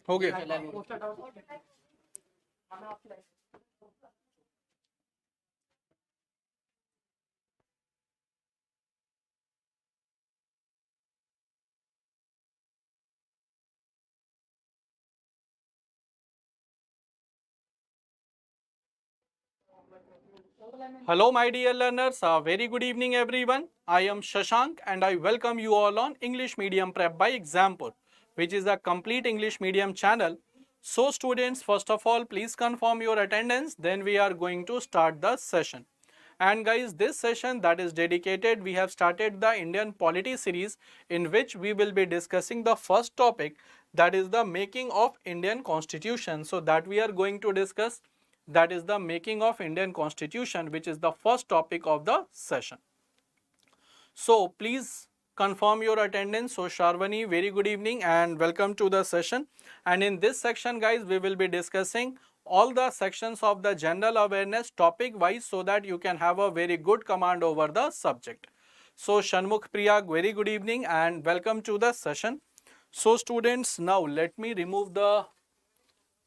हो गया. Hello my dear learners, a very good evening everyone. I am Shashank and I welcome you all on English Medium Prep by Exampur, which is a complete English medium channel. So students, first of all, please confirm your attendance, then we are going to start the session. And guys, this session that is dedicated, we have started the Indian Polity series in which we will be discussing the first topic, that is the making of Indian Constitution. So that we are going to discuss, that is the making of Indian Constitution, which is the first topic of the session. So please confirm your attendance. So Sharvani, very good evening and welcome to the session. And in this section guys, we will be discussing all the sections of the general awareness topic wise, so that you can have a very good command over the subject. So Shanmukh Priya, very good evening and welcome to the session. So students, now let me remove the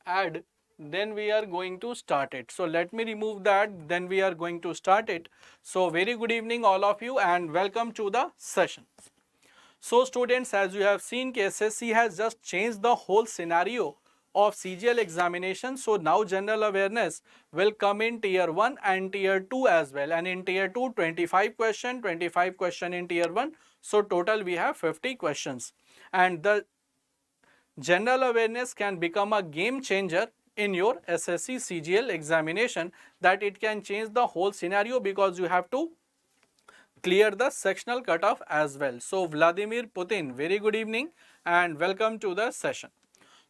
ad, then we are going to start it. So let me remove that, then we are going to start it. So very good evening all of you and welcome to the session. So students, as you have seen, SSC has just changed the whole scenario of CGL examination. So now general awareness will come in tier 1 and tier 2 as well, and in tier 2 25 question in tier 1. So total we have 50 questions, and the general awareness can become a game changer in your SSC CGL examination, that it can change the whole scenario because you have to clear the sectional cutoff as well. So Vladimir Putin, very good evening and welcome to the session.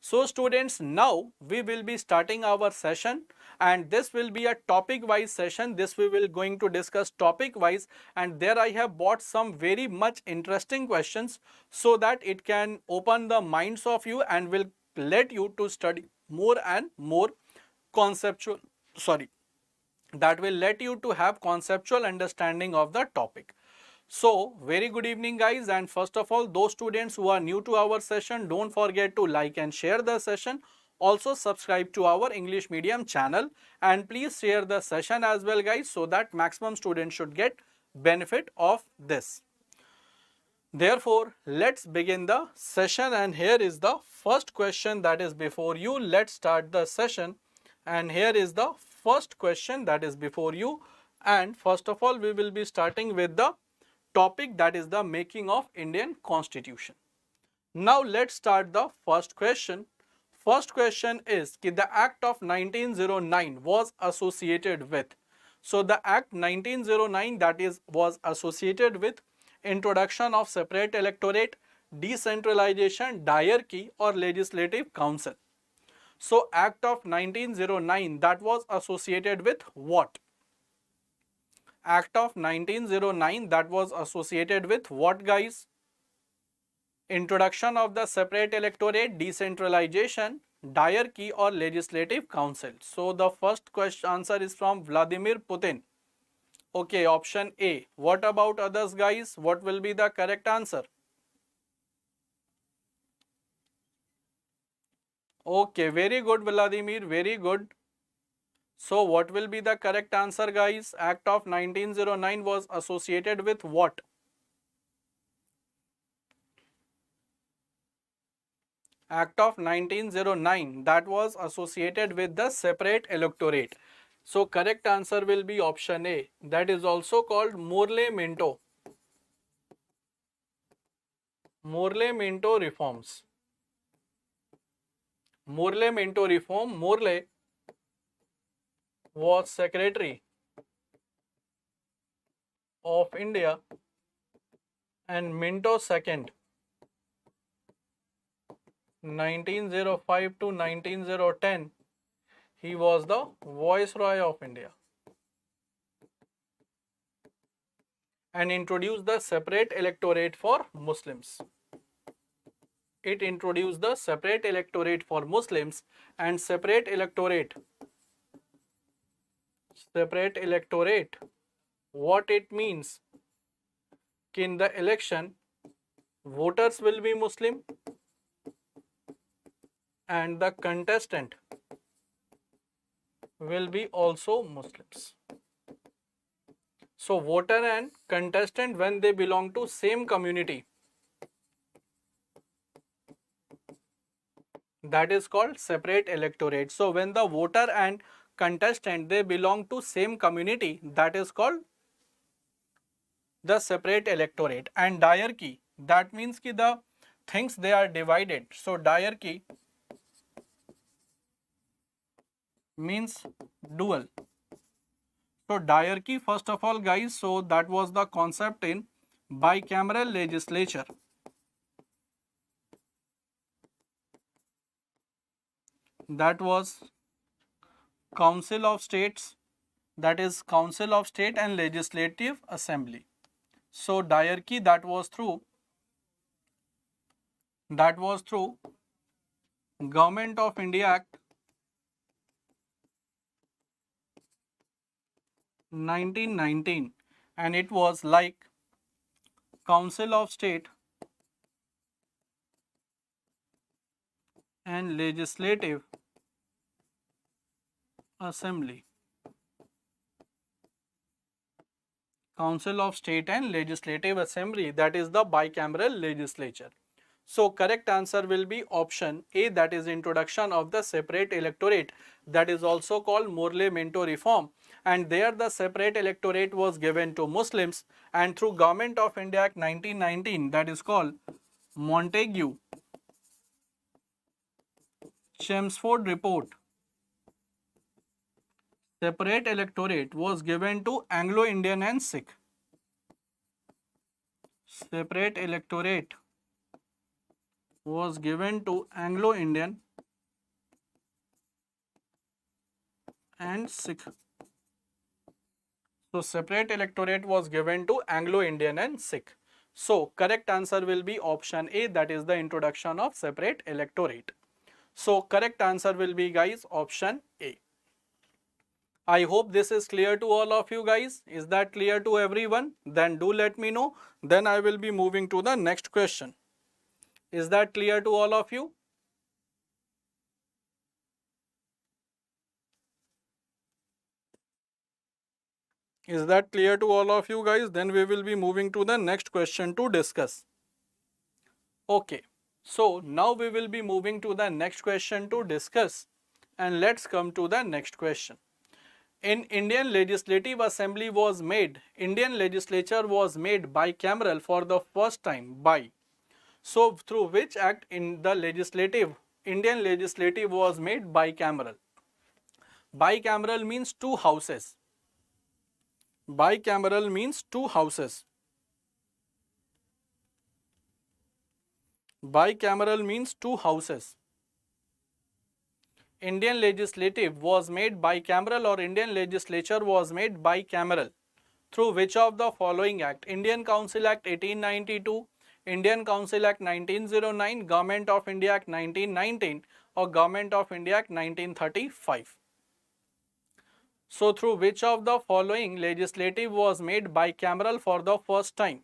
So students, now we will be starting our session, and this will be a topic wise session. This we will going to discuss topic wise, and there I have brought some very much interesting questions so that it can open the minds of you and will let you to study more and more conceptual, that will let you to have conceptual understanding of the topic. So very good evening guys, and first of all, those students who are new to our session, don't forget to like and share the session. Also subscribe to our English medium channel and please share the session as well guys, so that maximum students should get benefit of this. Therefore, let's begin the session, and here is the first question that is before you. Let's start the session, and here is the first question that is before you. And first of all, we will be starting with the topic, that is the making of Indian Constitution. Now let's start the first question. First question is कि the Act of 1909 was associated with. So the Act 1909 that is was associated with introduction of separate electorate, decentralization, diarchy or legislative council. So Act of 1909 that was associated with what? Act of 1909 that was associated with what guys? Introduction of the separate electorate, decentralization, diarchy or legislative council. So the first question answer is from Vladimir Putin. Okay, option A. What about others guys? What will be the correct answer? Okay, very good Vladimir, very good. So what will be the correct answer guys? Act of 1909 was associated with what? Act of 1909 that was associated with the separate electorate. So correct answer will be option A, that is also called Morley-Minto. Morley-Minto reforms. Morley-Minto reform. Morley was Secretary of India and Minto second 1905 to 1910 he was the Viceroy of India and introduced the separate electorate for Muslims. It introduced the separate electorate for Muslims, and separate electorate, what it means? In the election, voters will be Muslim and the contestant will be also Muslims. So voter and contestant, when they belong to same community, that is called separate electorate. So when the voter and contestant, they belong to same community, that is called the separate electorate. And diarchy, that means ki the things they are divided. So diarchy means dual. So diarchy, first of all guys, so that was the concept in bicameral legislature. That was Council of States, that is Council of State and Legislative Assembly. So diarchy, that was through Government of India Act 1919, and it was like Council of State and Legislative Assembly. Council of State and Legislative Assembly, that is the bicameral legislature. So correct answer will be option A, that is introduction of the separate electorate, that is also called Morley-Minto reform, and there the separate electorate was given to Muslims, and through Government of India Act 1919, that is called Montagu-Chelmsford report, separate electorate was given to Anglo-Indian and Sikh. Separate electorate was given to Anglo-Indian and Sikh. So separate electorate was given to Anglo-Indian and Sikh. So correct answer will be option A, that is the introduction of separate electorate. So correct answer will be guys option A. I hope this is clear to all of you guys. Is that clear to everyone? Then do let me know. Then I will be moving to the next question. Is that clear to all of you? Is that clear to all of you guys? Then we will be moving to the next question to discuss. Okay, so now we will be moving to the next question to discuss, and let's come to the next question. In Indian Legislative Assembly was made, Indian legislature was made bicameral for the first time by. So through which act in the legislative, Indian legislative was made bicameral? Bicameral means two houses. Bicameral means two houses. Bicameral means two houses. Indian legislative was made bicameral or Indian legislature was made bicameral through which of the following act? Indian Council Act 1892, Indian Council Act 1909, Government of India Act 1919 or Government of India Act 1935. So through which of the following legislative was made bicameral for the first time?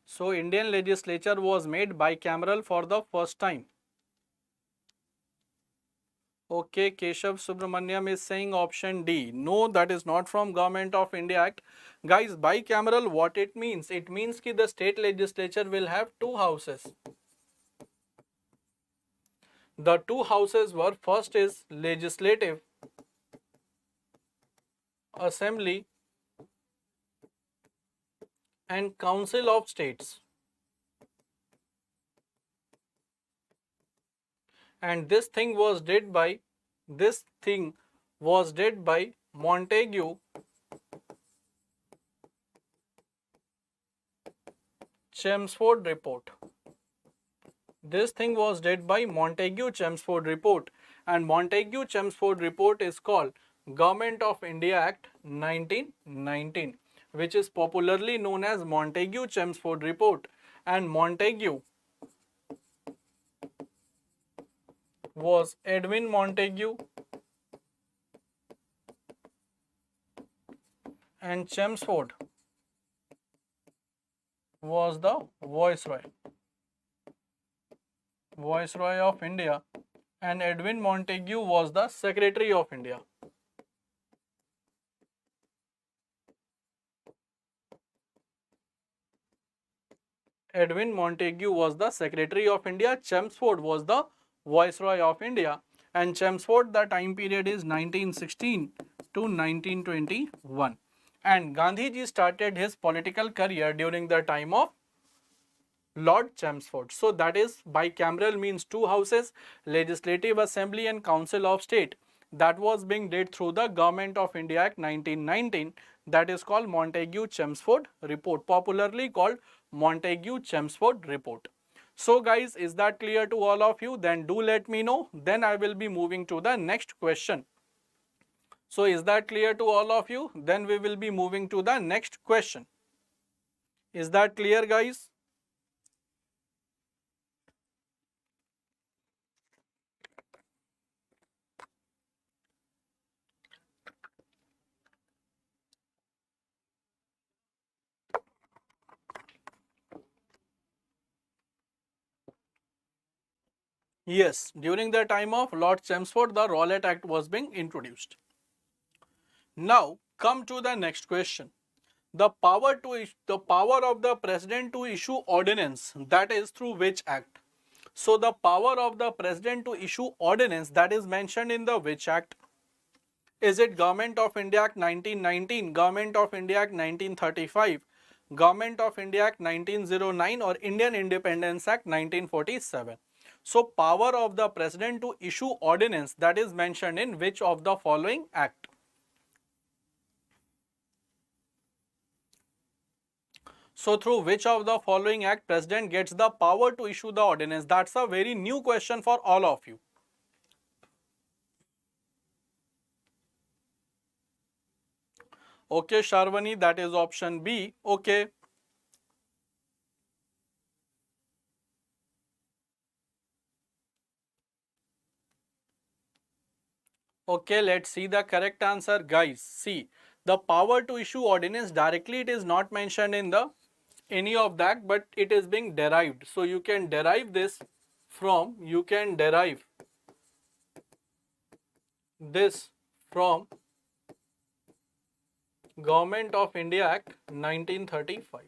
So Indian legislature was made bicameral for the first time. Okay, Keshav Subramaniam is saying option D. No, that is not from Government of India Act. Guys, bicameral, what it means? It means that the state legislature will have two houses. The two houses were, first is Legislative Assembly and Council of States. And this thing was did by Montagu Chelmsford report. This thing was did by Montagu Chelmsford report, and Montagu Chelmsford report is called Government of India Act 1919, which is popularly known as Montagu Chelmsford report. And Montagu was Edwin Montagu, and Chelmsford was the Viceroy of India, and Edwin Montagu was the Secretary of India. Edwin Montagu was the Secretary of India, Chelmsford was the Viceroy of India, and Chelmsford, the time period is 1916 to 1921. And Gandhiji started his political career during the time of Lord Chelmsford. So that is bicameral, means two houses, Legislative Assembly and Council of State. That was being did through the Government of India Act 1919. That is called Montagu-Chelmsford Report, popularly called Montagu-Chelmsford Report. So guys, is that clear to all of you? Then do let me know. Then I will be moving to the next question. So is that clear to all of you? Then we will be moving to the next question. Is that clear, guys? Yes, during the time of Lord Chelmsford, the Rowlatt Act was being introduced. Now, come to the next question. The power of the president to issue ordinance, that is through which act? So, the power of the president to issue ordinance, that is mentioned in the which act? Is it Government of India Act 1919, Government of India Act 1935, Government of India Act 1909, or Indian Independence Act 1947? So, power of the president to issue ordinance, that is mentioned in which of the following act? So, through which of the following act president gets the power to issue the ordinance? That's a very new question for all of you. Okay, Sharvani, that is option B. Okay. Okay, let's see the correct answer, guys. See, the power to issue ordinance directly, it is not mentioned in the any of that, but it is being derived. So you can derive this from, Government of India Act 1935.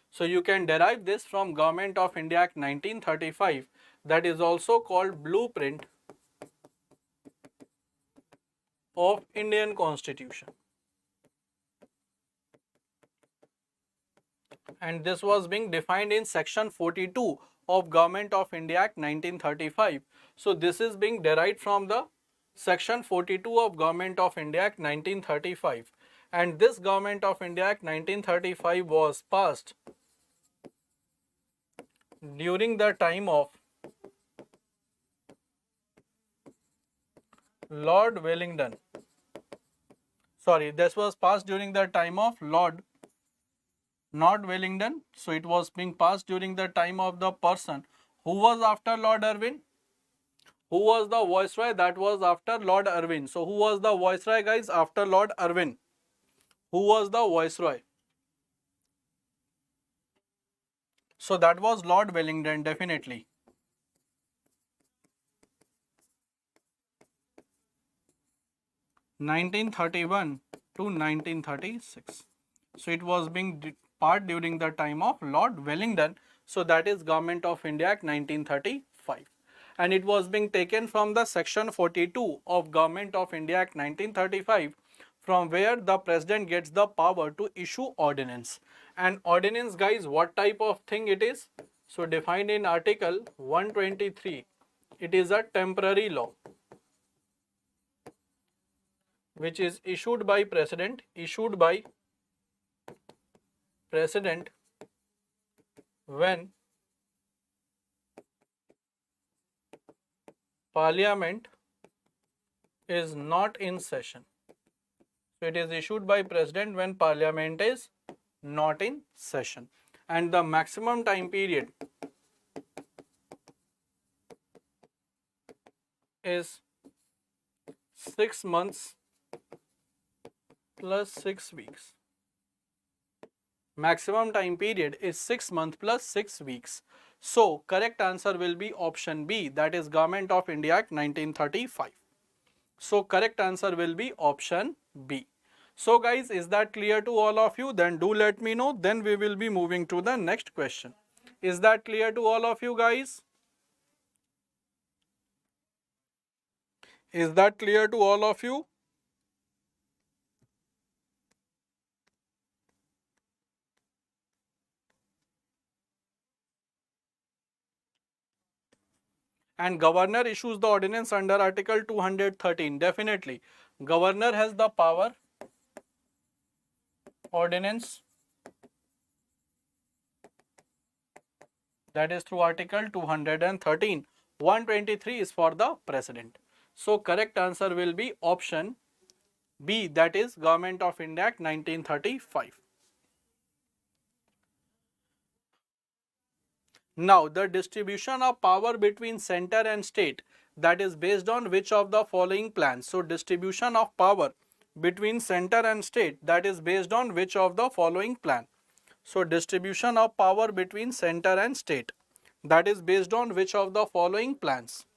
So you can derive this from Government of India Act 1935, that is also called Blueprint of Indian Constitution. And this was being defined in section 42 of Government of India Act 1935. So this is being derived from the section 42 of Government of India Act 1935. And this Government of India Act 1935 was passed during the time of Lord Wellington. Sorry, this was passed during the time of not Wellington. So it was being passed during the time of the person who was after Lord Irwin. Who was the Viceroy? That was after Lord Irwin. So who was the Viceroy, guys, after Lord Irwin? Who was the Viceroy? So that was Lord Wellington, definitely. (1931 to 1936). So it was being part during the time of Lord Wellington. So that is Government of India Act 1935. And it was being taken from the section 42 of Government of India Act 1935, from where the president gets the power to issue ordinance. And ordinance, guys, what type of thing it is? So defined in Article 123, it is a temporary law which is issued by president, when parliament is not in session. So it is issued by president when parliament is not in session. And the maximum time period is 6 months plus 6 weeks. Maximum time period is 6 months plus 6 weeks. So correct answer will be option B, that is Government of India Act 1935. So correct answer will be option B. So guys, is that clear to all of you? Then do let me know. Then we will be moving to the next question. Is that clear to all of you guys? Is that clear to all of you? And governor issues the ordinance under Article 213. Definitely. Governor has the power. Ordinance, that is through Article 213. 123 is for the President. So correct answer will be option B, that is Government of India Act 1935. Now the distribution of power between center and state, that is based on which of the following plans? So distribution of power between center and state, that is based on which of the following plan? So distribution of power between center and state, that is based on which of the following plans?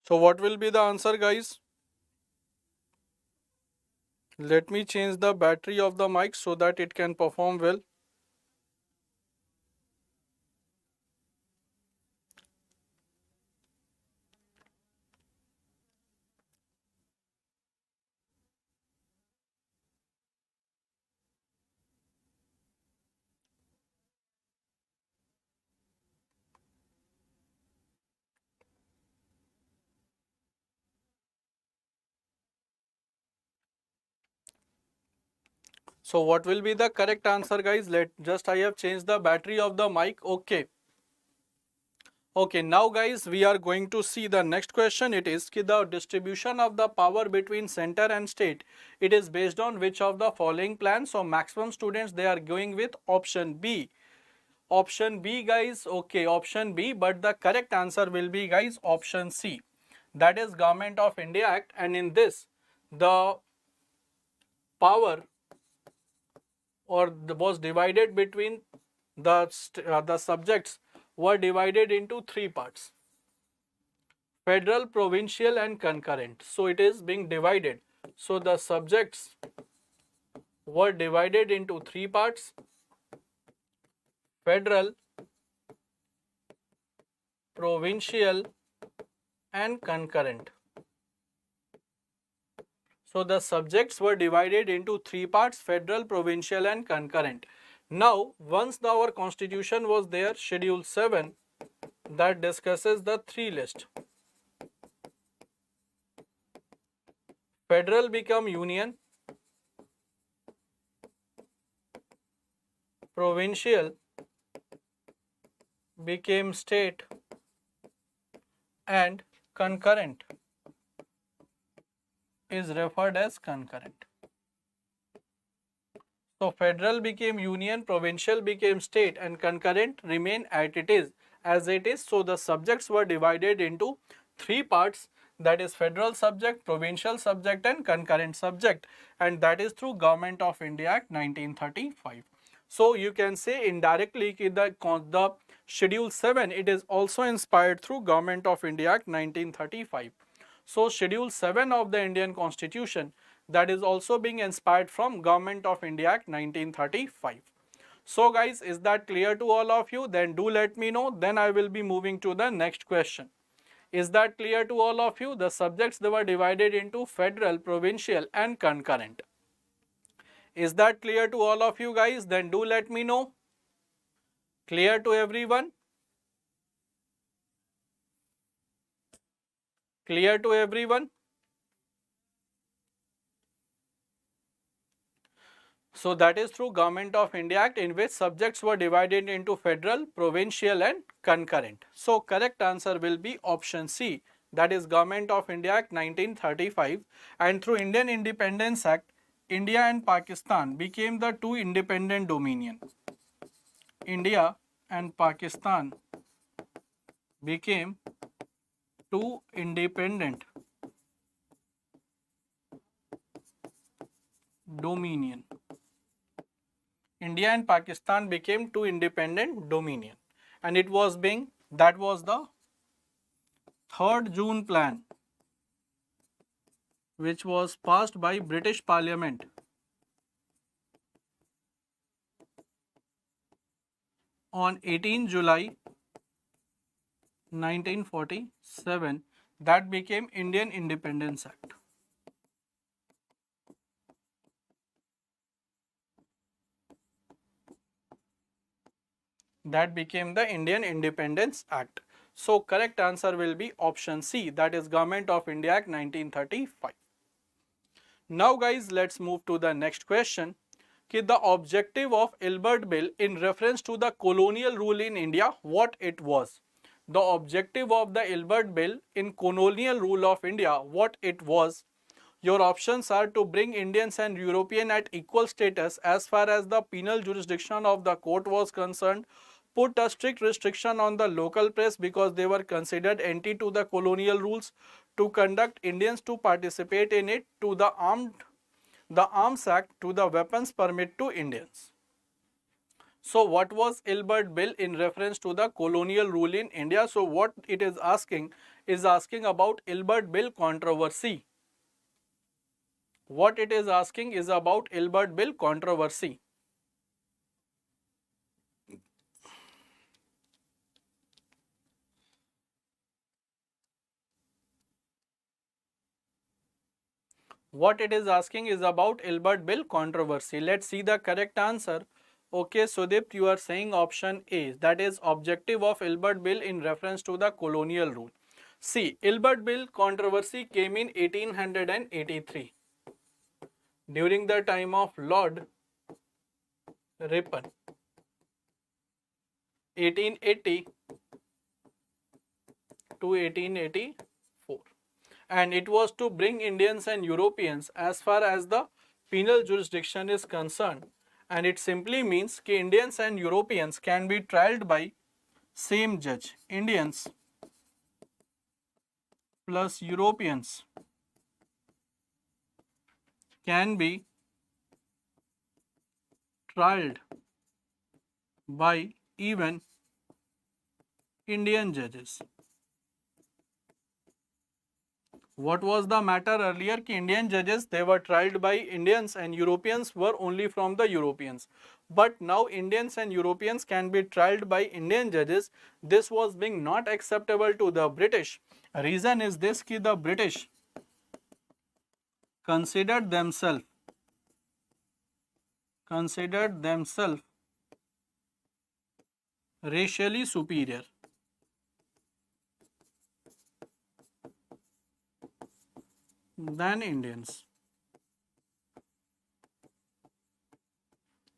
So what will be the answer, guys? Let me change the battery of the mic so that it can perform well. So what will be the correct answer, guys? I have changed the battery of the mic. Okay. Okay, now guys, we are going to see the next question. It is the distribution of the power between center and state. It is based on which of the following plans? So maximum students, they are going with option B. Option B, guys. Okay, option B, but the correct answer will be, guys, option C. That is Government of India Act, and in this the power was divided between the subjects were divided into three parts: federal, provincial and concurrent. So it is being divided. So the subjects were divided into three parts: federal, provincial and concurrent. So the subjects were divided into three parts: federal, provincial and concurrent. Now once our constitution was there, schedule 7, that discusses the three list. Federal become union, provincial became state and concurrent is referred as concurrent. So federal became union, provincial became state and concurrent remain as it is. So the subjects were divided into three parts, that is federal subject, provincial subject and concurrent subject, and that is through Government of India Act 1935. So you can say indirectly the schedule 7, it is also inspired through Government of India Act 1935. So schedule 7 of the Indian Constitution, that is also being inspired from Government of India Act 1935. So guys, is that clear to all of you? Then do let me know. Then I will be moving to the next question. Is that clear to all of you? The subjects, they were divided into federal, provincial and concurrent. Is that clear to all of you guys? Then do let me know. Clear to everyone? Clear to everyone? So that is through Government of India Act, in which subjects were divided into federal, provincial and concurrent. So correct answer will be option C, that is Government of India Act 1935, and through Indian Independence Act, India and Pakistan became the two independent dominion. India and Pakistan became two independent dominion. India and Pakistan became two independent dominion, and it was that was the 3rd June plan, which was passed by British Parliament on 18 July 1947, that became Indian Independence Act. That became the Indian Independence Act. So correct answer will be option C, that is Government of India Act 1935. Now guys, let's move to the next question. The objective of Ilbert Bill in reference to the colonial rule in India, what it was? The objective of the Ilbert Bill in colonial rule of India, what it was? Your options are to bring Indians and European at equal status as far as the penal jurisdiction of the court was concerned, put a strict restriction on the local press because they were considered anti to the colonial rules, to conduct Indians to participate in it, to the Arms Act, to the weapons permit to Indians. So what was Ilbert Bill in reference to the colonial rule in India? So what it is asking about Ilbert Bill controversy. What it is asking is about Ilbert Bill controversy. What it is asking is about Ilbert Bill controversy. Let's see the correct answer. Okay, Sudip, you are saying option A, that is objective of Ilbert Bill in reference to the colonial rule. See, Ilbert Bill controversy came in 1883 during the time of Lord Ripon. 1880 to 1884, and it was to bring Indians and Europeans as far as the penal jurisdiction is concerned, and it simply means that Indians and Europeans can be tried by same judge. Indians plus Europeans can be tried by even Indian judges. What was the matter earlier? Indian judges, they were tried by Indians and Europeans were only from the Europeans. But now Indians and Europeans can be tried by Indian judges. This was being not acceptable to the British. Reason is this, that the British considered themselves racially superior. Than Indians.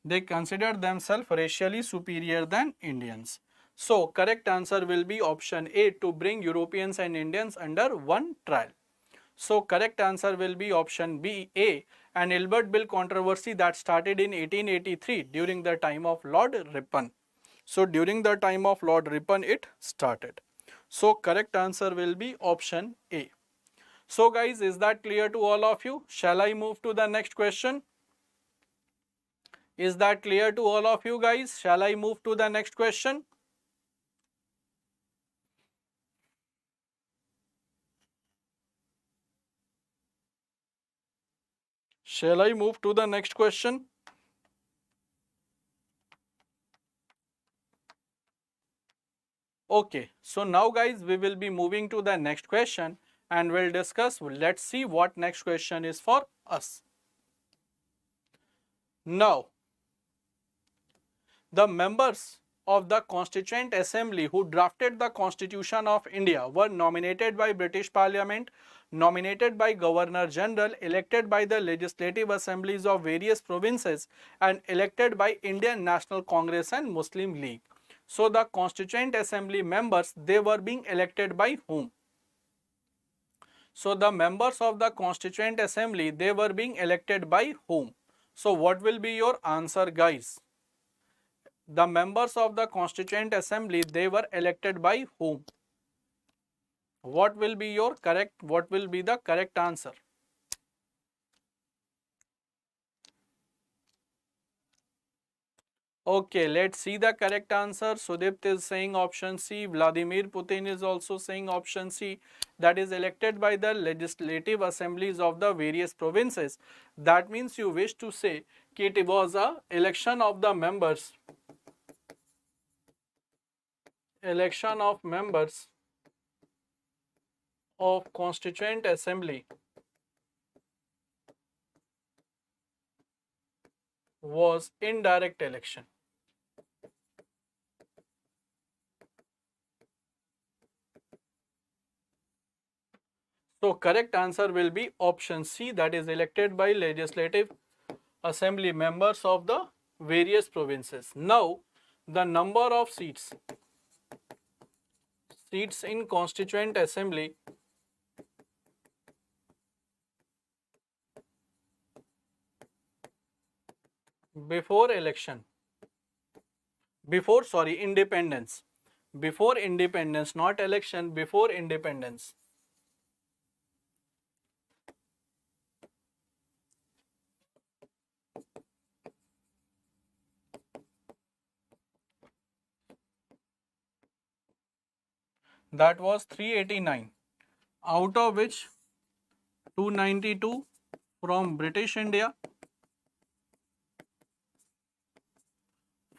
They consider themselves racially superior than Indians. So correct answer will be option A, to bring Europeans and Indians under one trial. So correct answer will be option B, A, and Ilbert Bill controversy that started in 1883 during the time of Lord Ripon. So during the time of Lord Ripon it started. So correct answer will be option A. So guys, is that clear to all of you? Shall I move to the next question? Is that clear to all of you guys? Shall I move to the next question? Shall I move to the next question? Okay, so now guys, we will be moving to the next question and we'll discuss. Let's see what next question is for us. Now, the members of the Constituent Assembly who drafted the Constitution of India were nominated by British Parliament, nominated by Governor General, elected by the legislative assemblies of various provinces and elected by Indian National Congress and Muslim League. So the Constituent Assembly members, they were being elected by whom? So the members of the Constituent Assembly, they were being elected by whom? So what will be your answer, guys? The members of the Constituent Assembly, they were elected by whom? What will be your correct, what will be the correct answer? Okay, let's see the correct answer. Sudipt is saying option C. Vladimir Putin is also saying option C. That is elected by the legislative assemblies of the various provinces. That means you wish to say that it was a election of the members. Election of members of Constituent Assembly was indirect election. So correct answer will be option C, that is elected by legislative assembly members of the various provinces. Now the number of seats in Constituent Assembly before election, independence, before independence, not election, before independence. That was 389, out of which 292 from British India,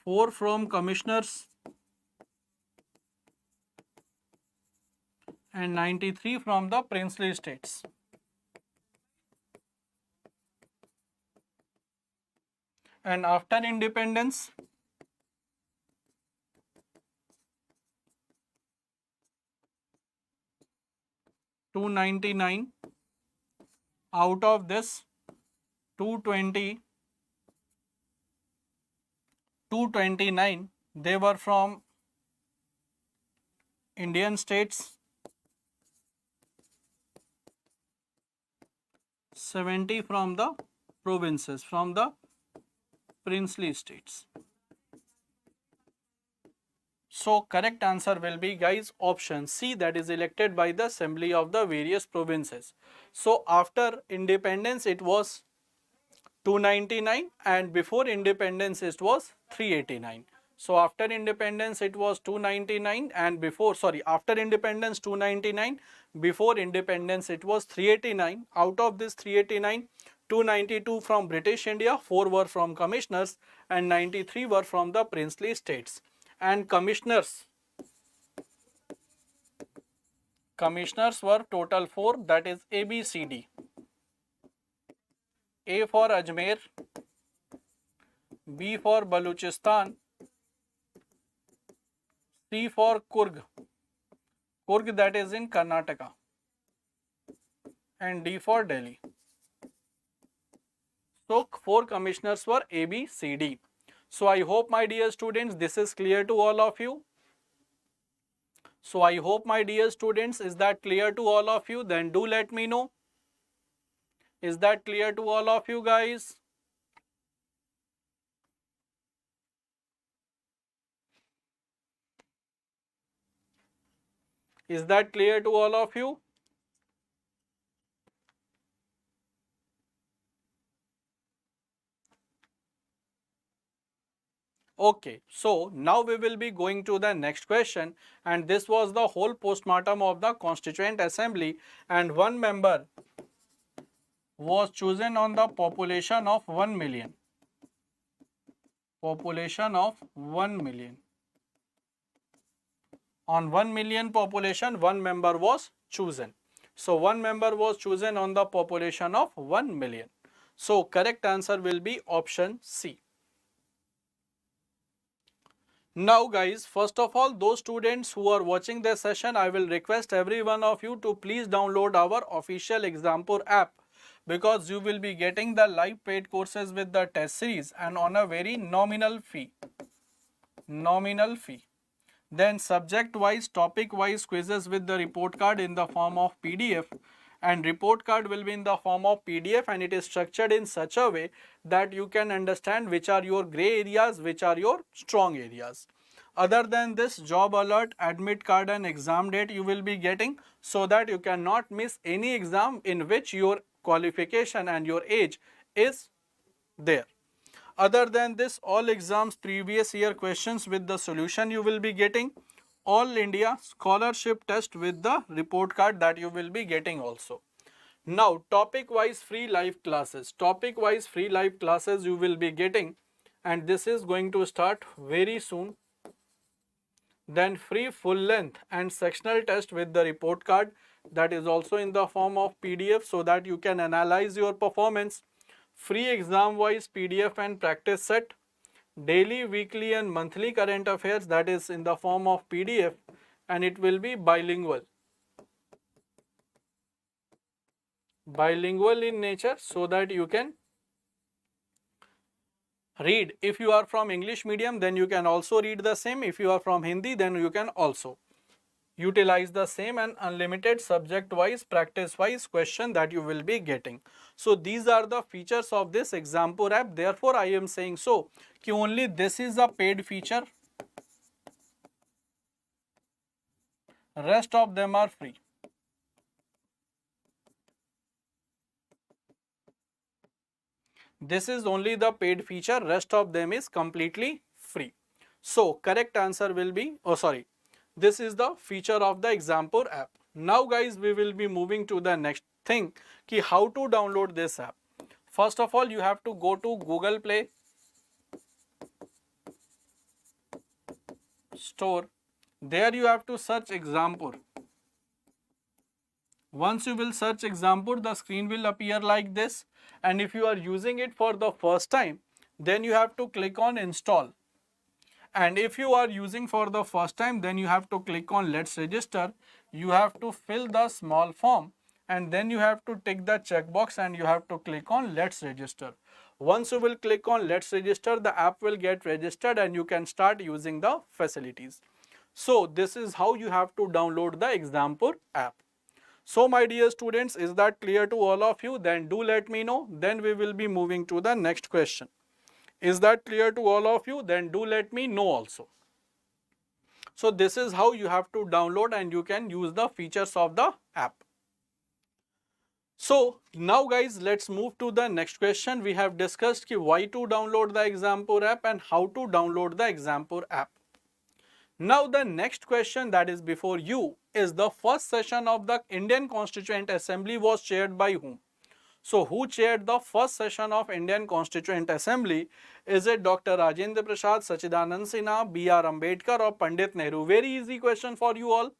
4 from commissioners and 93 from the princely states. And after independence, 299, out of this 229 they were from Indian states, 70 from the provinces, from the princely states. So correct answer will be, guys, option C, that is elected by the assembly of the various provinces. So after independence it was 299 and before independence it was 389. So after independence it was 299 and after independence 299, before independence it was 389. Out of this 389, 292 from British India, 4 were from commissioners and 93 were from the princely states. And commissioners were total 4, that is A, B, C, D. A for Ajmer, B for Baluchistan, C for Kurg, that is in Karnataka, and D for Delhi. So 4 commissioners were A, B, C, D. So I hope, my dear students, this is clear to all of you. So I hope, my dear students, is that clear to all of you? Then do let me know. Is that clear to all of you, guys? Is that clear to all of you? Okay, so now we will be going to the next question, and this was the whole postmortem of the Constituent Assembly, and one member was chosen on the population of 1 million. Population of 1 million. On 1 million population, one member was chosen. So one member was chosen on the population of 1 million. So correct answer will be option C. Now guys, first of all, those students who are watching this session, I will request every one of you to please download our official Exampur app, because you will be getting the live paid courses with the test series and on a very nominal fee. Nominal fee. Then subject wise, topic wise quizzes with the report card in the form of PDF, and report card will be in the form of PDF, and it is structured in such a way that you can understand which are your gray areas, which are your strong areas. Other than this, job alert, admit card and exam date you will be getting, so that you cannot miss any exam in which your qualification and your age is there. Other than this, all exams previous year questions with the solution you will be getting. All India scholarship test with the report card that you will be getting also. Now, topic wise free live classes. Topic wise free live classes you will be getting, and this is going to start very soon. Then free full length and sectional test with the report card, that is also in the form of PDF, so that you can analyze your performance. Free exam wise PDF and practice set, daily, weekly and monthly current affairs, that is in the form of PDF, and it will be bilingual. Bilingual in nature, so that you can read. If you are from English medium, then you can also read the same. If you are from Hindi, then you can also utilize the same, and unlimited subject wise, practice wise question that you will be getting. So these are the features of this Exampur app. Therefore I am saying so कि only this is a paid feature, rest of them are free. This is only the paid feature, rest of them is completely free. So correct answer will be, this is the feature of the Exampur app. Now guys, we will be moving to the next thing, ki how to download this app. First of all, you have to go to Google Play Store. There you have to search Exampur. Once you will search Exampur, the screen will appear like this, and if you are using it for the first time, then you have to click on install. And if you are using for the first time, then you have to click on let's register. You have to fill the small form, and then you have to tick the checkbox, and you have to click on let's register. Once you will click on let's register, the app will get registered and you can start using the facilities. So this is how you have to download the Exampur app. So my dear students, is that clear to all of you? Then do let me know. Then we will be moving to the next question. Is that clear to all of you? Then do let me know also. So this is how you have to download and you can use the features of the app. So now guys, let's move to the next question. We have discussed why to download the Exampur app and how to download the Exampur app. Now the next question that is before you is the first session of the Indian Constituent Assembly was chaired by whom? So who chaired the first session of Indian Constituent Assembly? Is it Dr. Rajendra Prasad, Sachidanand Sinha, B.R. Ambedkar or Pandit Nehru? Very easy question for you all.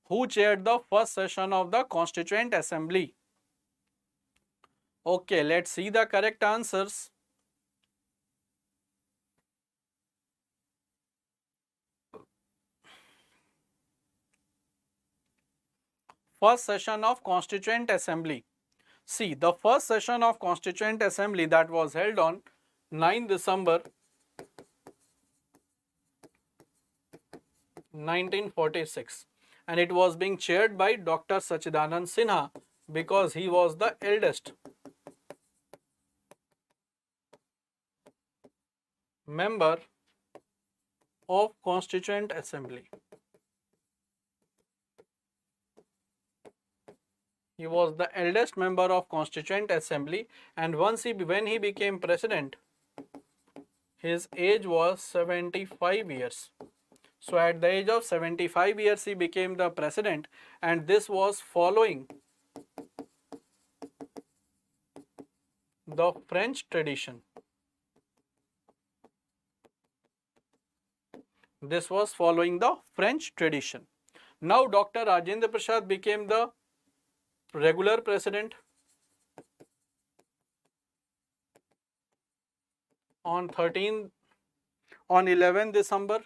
Who chaired the first session of the Constituent Assembly? Okay, let's see the correct answers. First session of Constituent Assembly. See, the first session of Constituent Assembly that was held on 9 December 1946, and it was being chaired by Dr. Sachidanand Sinha because he was the eldest member of Constituent Assembly. He was the eldest member of Constituent Assembly, and when he became president, his age was 75 years. So at the age of 75 years, he became the president, and this was following the French tradition. This was following the French tradition. Now Dr. Rajendra Prasad became the regular president on 13th on 11 December.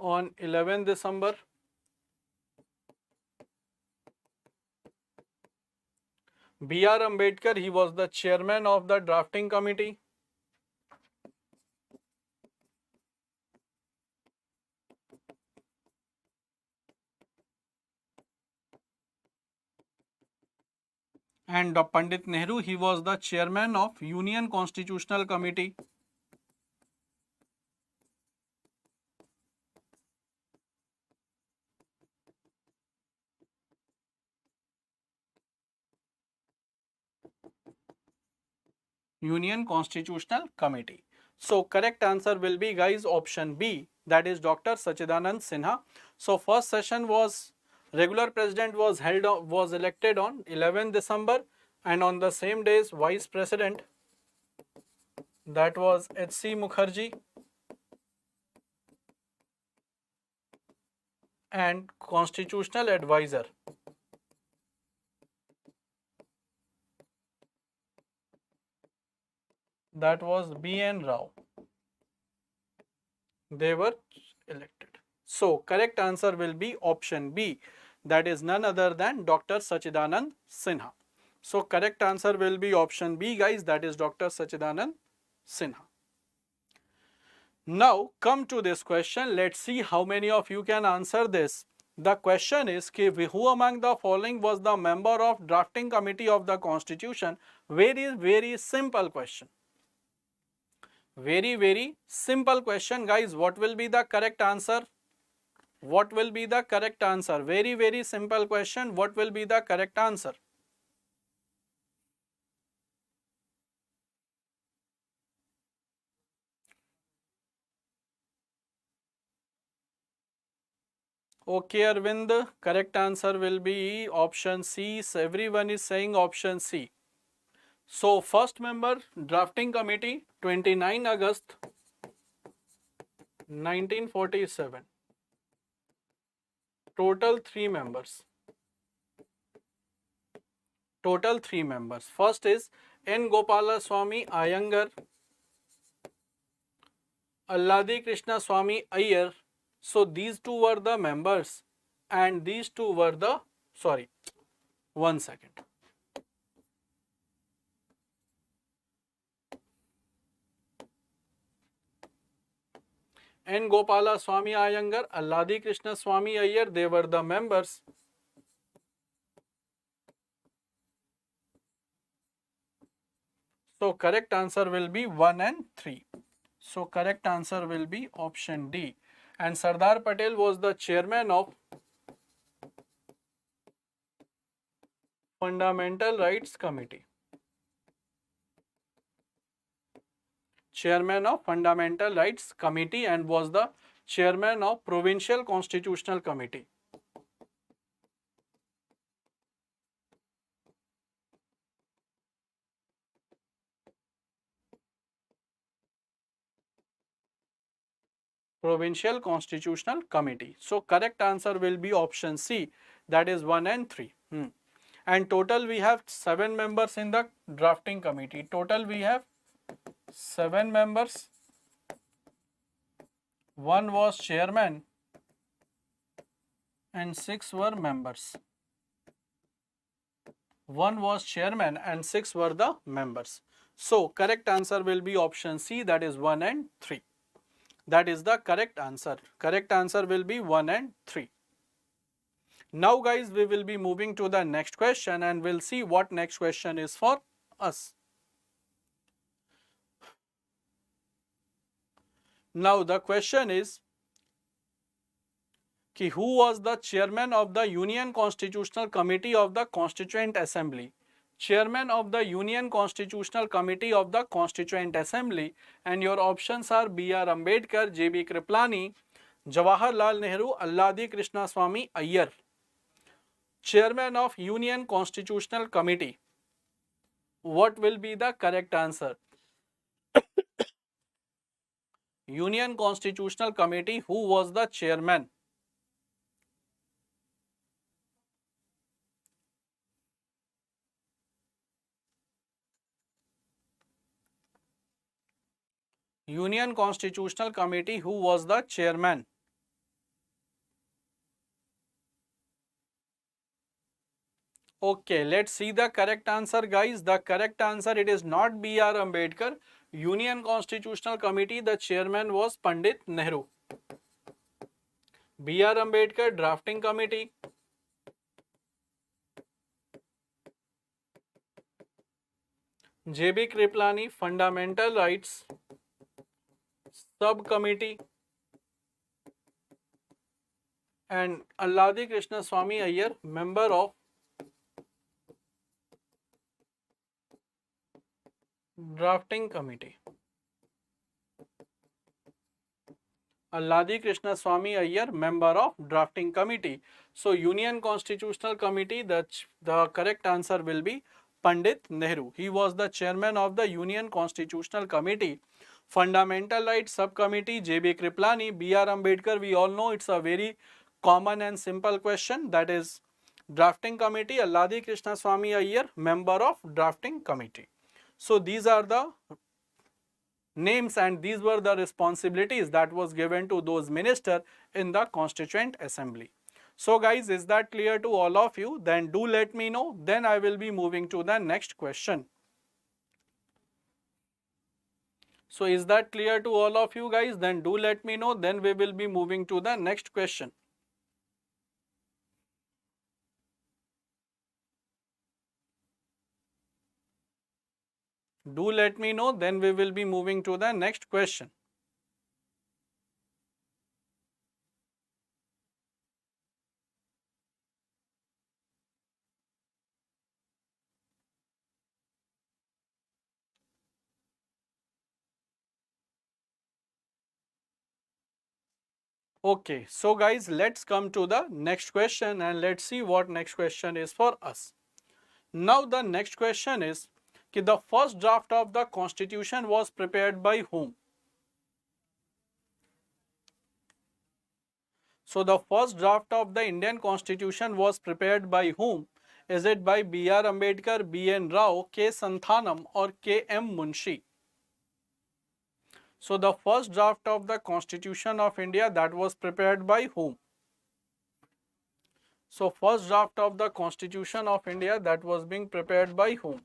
On 11 December, B.R. Ambedkar, he was the chairman of the drafting committee. And Pandit Nehru, he was the chairman of Union Constitutional Committee. Union Constitutional Committee. So correct answer will be, guys, option B, that is Dr. Sachidanand Sinha. So first session was, regular president was elected on 11 December, and on the same days vice president, that was H.C. Mukherjee, and constitutional advisor, that was B.N. Rao. They were elected. So correct answer will be option B, that is none other than Dr. Sachidanand Sinha. So correct answer will be option B, guys, that is Dr. Sachidanand Sinha. Now come to this question. Let's see how many of you can answer this. The question is, who among the following was the member of drafting committee of the constitution? Very simple question. Very simple question, guys. What will be the correct answer? What will be the correct answer? Very simple question. What will be the correct answer? Okay, Arvind, correct answer will be option C. So everyone is saying option C. So first member, drafting committee, 29 August 1947. Total 3 members. Total 3 members. First is N. Gopalaswamy Iyengar, Alladi Krishna Swamy Iyer. So these two were the members, and these two were the, sorry, 1 second. N. Gopalaswamy Iyengar, Alladi Krishna Swamy Iyer, they were the members. So correct answer will be 1 and 3. So correct answer will be option D. And Sardar Patel was the chairman of Fundamental Rights Committee. Chairman of Fundamental Rights Committee, and was the chairman of Provincial Constitutional Committee. Provincial Constitutional Committee. So correct answer will be option C, that is 1 and 3. And total we have 7 members in the drafting committee. Total we have 7 members. 1 was chairman and 6 were members. 1 was chairman and 6 were the members. So correct answer will be option C, that is 1 and 3. That is the correct answer. Correct answer will be 1 and 3. Now guys, we will be moving to the next question, and we'll see what next question is for us. Now the question is, who was the chairman of the Union Constitutional Committee of the Constituent Assembly? Chairman of the Union Constitutional Committee of the Constituent Assembly, and your options are B.R. Ambedkar, J.B. Kriplani, Jawaharlal Nehru, Alladi Krishna Swamy Iyer. Chairman of Union Constitutional Committee. What will be the correct answer? Union Constitutional Committee, who was the chairman? Union Constitutional Committee, who was the chairman? Okay, let's see the correct answer, guys. The correct answer, it is not B.R. Ambedkar. Union Constitutional Committee, the chairman was Pandit Nehru. B.R. Ambedkar, drafting committee. J.B. Kriplani, fundamental rights subcommittee. And Alladi Krishna Swami Iyer, member of drafting committee. Alladi Krishna Swami Iyer, member of drafting committee. So Union Constitutional Committee, the correct answer will be Pandit Nehru. He was the chairman of the Union Constitutional Committee. Fundamental Rights Subcommittee, J.B. Kriplani, B.R. Ambedkar, we all know it's a very common and simple question. That is drafting committee, Alladi Krishna Swami Iyer, member of drafting committee. So these are the names and these were the responsibilities that was given to those ministers in the Constituent Assembly. So guys, is that clear to all of you? Then do let me know. Then I will be moving to the next question. So is that clear to all of you guys? Then do let me know. Then we will be moving to the next question. Do let me know. Then we will be moving to the next question. Okay, so guys, let's come to the next question and let's see what next question is for us. Now the next question is, the first draft of the constitution was prepared by whom? So the first draft of the Indian constitution was prepared by whom? Is it by B.R. Ambedkar, B.N. Rao, K. Santhanam or K.M. Munshi? So the first draft of the Constitution of India, that was prepared by whom? So first draft of the Constitution of India, that was being prepared by whom?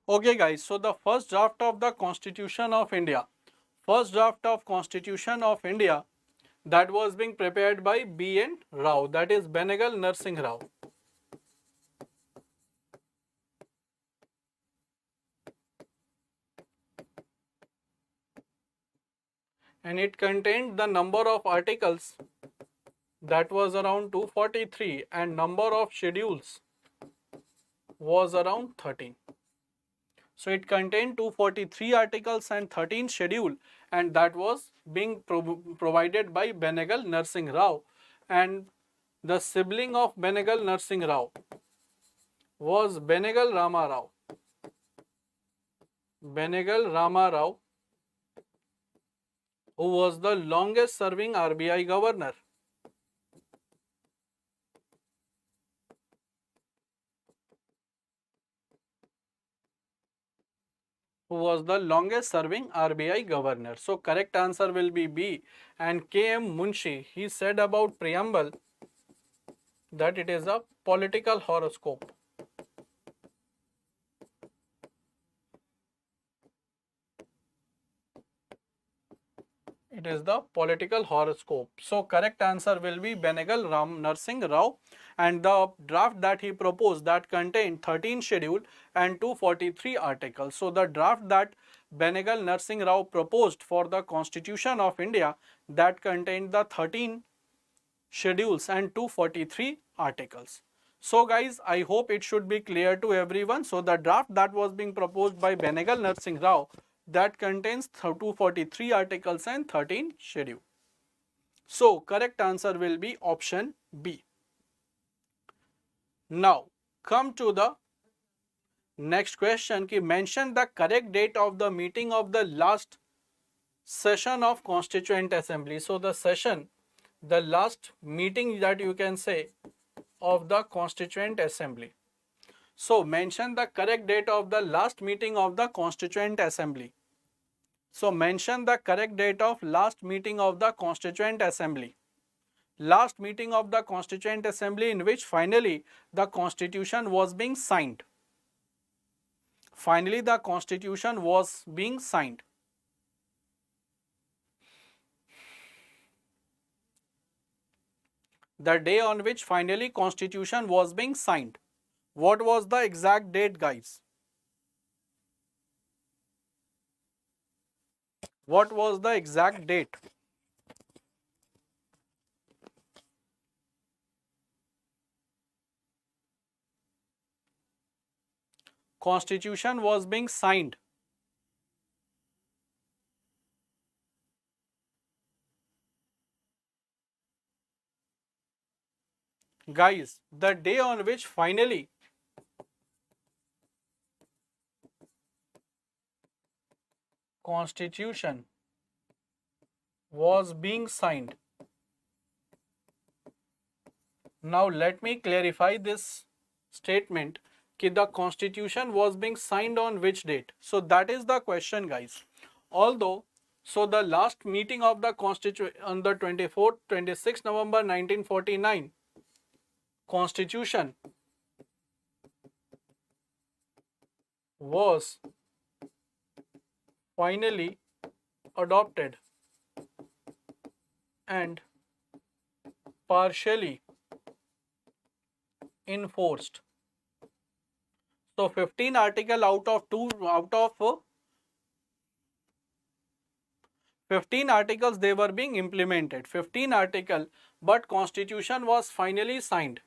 Okay guys, so the first draft of the Constitution of India, first draft of Constitution of India, that was being prepared by B.N. Rao, that is Benegal Narsingh Rao. And it contained the number of articles, that was around 243, and number of schedules was around 13. So it contained 243 articles and 13 schedule, and that was being provided by Benegal Narsingh Rao. And the sibling of Benegal Narsingh Rao was Benegal Rama Rao. Benegal Rama Rao, who was the longest serving RBI governor. Who was the longest serving RBI governor. So correct answer will be B. And K.M. Munshi, he said about preamble that it is a political horoscope. It is the political horoscope. So correct answer will be Benegal Narsingh Rao, and the draft that he proposed, that contained 13 schedule and 243 articles. So the draft that Benegal Narsingh Rao proposed for the Constitution of India, that contained the 13 schedules and 243 articles. So guys, I hope it should be clear to everyone. So the draft that was being proposed by Benegal Narsingh Rao, that contains 243 articles and 13 schedule. So correct answer will be option B. Now come to the next question ki mention the correct date of the meeting of the last session of Constituent Assembly. So the session, the last meeting that you can say of the Constituent Assembly. So mention the correct date of the last meeting of the Constituent Assembly. So mention the correct date of last meeting of the Constituent Assembly. Last meeting of the Constituent Assembly in which finally the Constitution was being signed. Finally the Constitution was being signed. The day on which finally Constitution was being signed. What was the exact date, guys? What was the exact date? Constitution was being signed. Guys, the day on which finally Constitution was being signed. Now let me clarify this statement कि the Constitution was being signed on which date. So that is the question, guys. Although, so the last meeting of the Constitution on the 24th, 26th November 1949, Constitution was finally adopted and partially enforced. So 15 article out of 15 articles they were being implemented. 15 article, but Constitution was finally signed.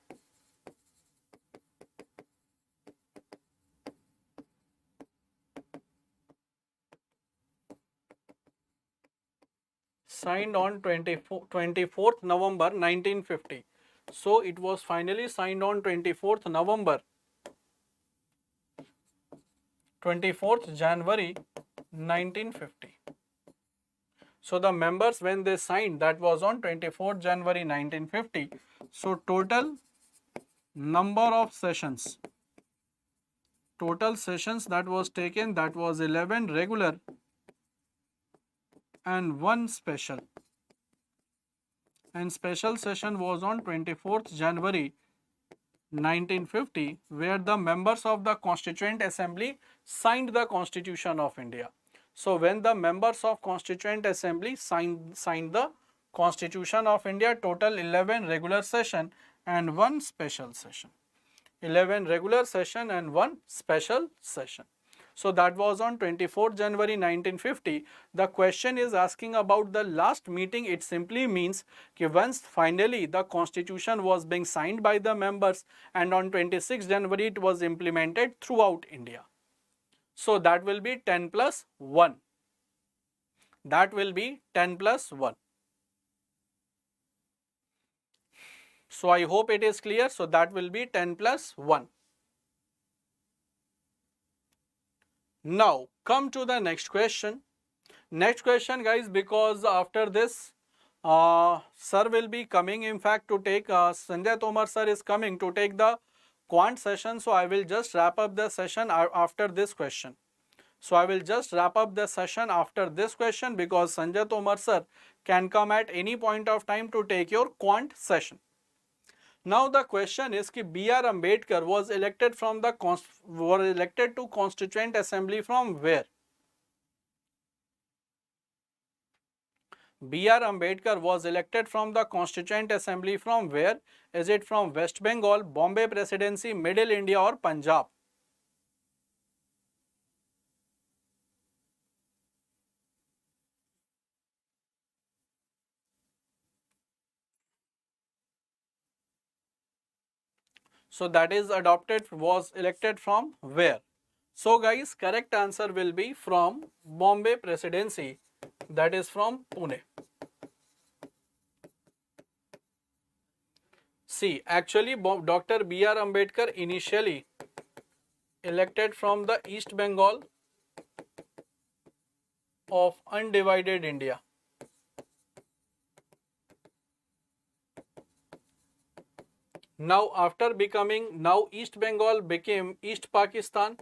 Signed on 24th November 1950. So it was finally signed on 24th November, 24th January 1950. So the members when they signed, that was on 24th January 1950. So total number of sessions, total sessions that was taken, that was 11 regular and 1 special. And special session was on 24th January 1950, where the members of the Constituent Assembly signed the Constitution of India. So when the members of Constituent Assembly signed the Constitution of India, total 11 regular session and 1 special session. 11 regular session and 1 special session. So that was on 24th January 1950. The question is asking about the last meeting. It simply means that once finally the Constitution was being signed by the members and on 26th January it was implemented throughout India. So that will be 10 plus 1. That will be 10 plus 1. So I hope it is clear. So that will be 10 plus 1. Now come to the next question. Next question, guys, because after this sir will be coming, in fact, to take Sanjay Tomar sir is coming to take the quant session. So I will just wrap up the session after this question. So I will just wrap up the session after this question, because Sanjay Tomar sir can come at any point of time to take your quant session. Now the question is कि B.R. Ambedkar was elected from the to Constituent Assembly from where? B.R. Ambedkar was elected from the Constituent Assembly from where? Is it from West Bengal, Bombay Presidency, Middle India or Punjab? So that is adopted, was elected from where? So guys, correct answer will be from Bombay Presidency, that is from Pune. See, actually Dr. B.R. Ambedkar initially elected from the East Bengal of undivided India. Now after becoming, now East Bengal became East Pakistan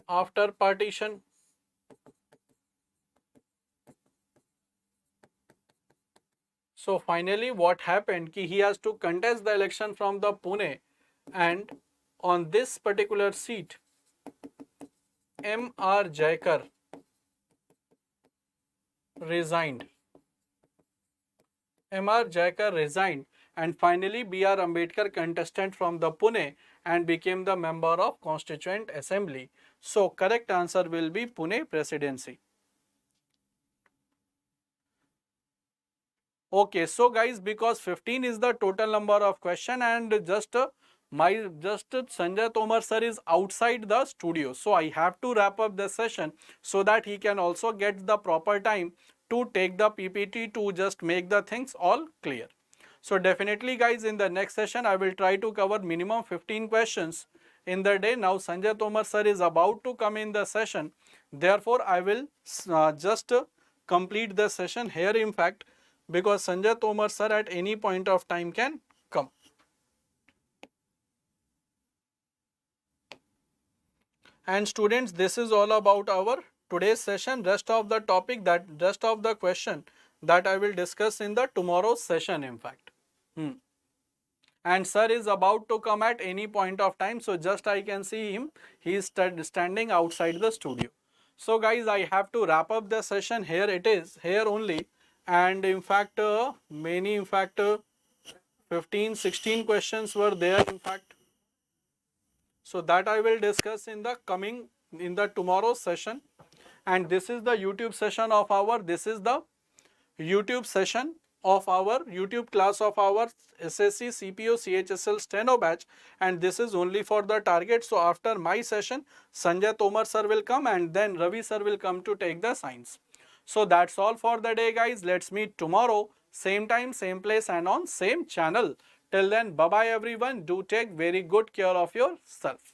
after partition. So finally what happened ki he has to contest the election from the Pune, and on this particular seat M.R. Jaikar resigned. M.R. Jaikar resigned, and finally B.R. Ambedkar contested from the Pune and became the member of Constituent Assembly. So correct answer will be Pune Presidency. Okay, so guys, because 15 is the total number of question, and just Sanjay Tomar sir is outside the studio, so I have to wrap up the session so that he can also get the proper time to take the PPT to just make the things all clear. So definitely guys, in the next session I will try to cover minimum 15 questions in the day. Now Sanjay Tomar sir is about to come in the session, therefore I will just complete the session here, in fact, because Sanjay Tomar sir at any point of time can come. And students, this is all about our today's session. Rest of the topic, that rest of the question that I will discuss in the tomorrow's session, in fact. And sir is about to come at any point of time, so just I can see him, he is standing outside the studio. So guys, I have to wrap up the session here. It is here only, and in fact 15-16 questions were there, in fact. So that I will discuss in the tomorrow's session. And this is the YouTube session of our, this is the YouTube session of our YouTube class of our SSC CPO CHSL Steno batch, and this is only for the target. So after my session, Sanjay Tomar sir will come, and then Ravi sir will come to take the science. So that's all for the day guys. Let's meet tomorrow, same time, same place, and on same channel. Till then, bye bye everyone. Do take very good care of yourself.